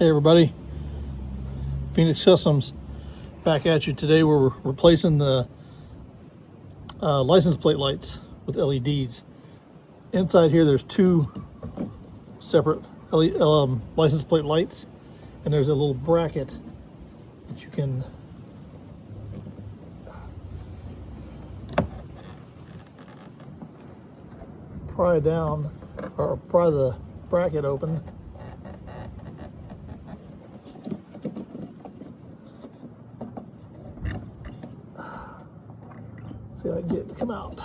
Hey everybody, Phoenix Customs back at you. Today we're replacing the license plate lights with LEDs. Inside here there's two separate license plate lights, and there's a little bracket that you can pry down or pry the bracket open. See if I can get it to come out.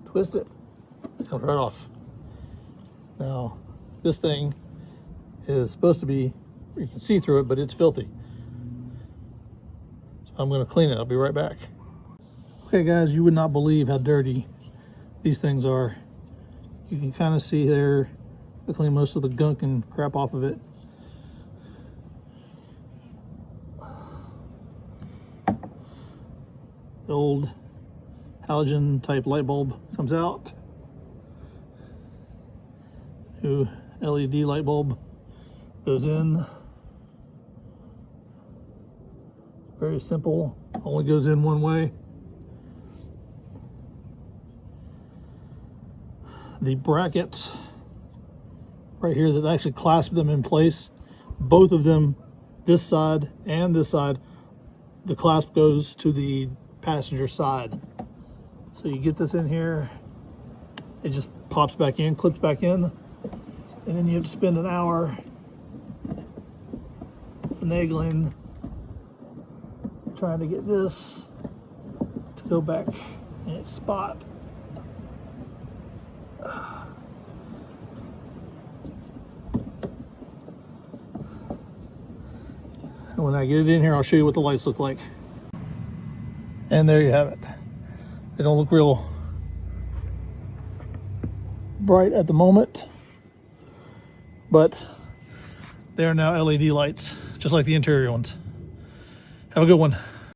Twist it, it comes right off. Now, this thing is supposed to be, you can see through it, but it's filthy. So I'm going to clean it. I'll be right back. Okay guys, you would not believe how dirty these things are. You can kind of see there, I clean most of the gunk and crap off of it. The old halogen type light bulb comes out. New LED light bulb goes in. Very simple, only goes in one way. The bracket right here that actually clasps them in place, both of them, this side and this side, the clasp goes to the passenger side. So you get this in here, it just pops back in, clips back in, and then you have to spend an hour finagling trying to get this to go back in its spot. And when I get it in here, I'll show you what the lights look like. And there you have it. They don't look real bright at the moment, but they are now LED lights, just like the interior ones. Have a good one.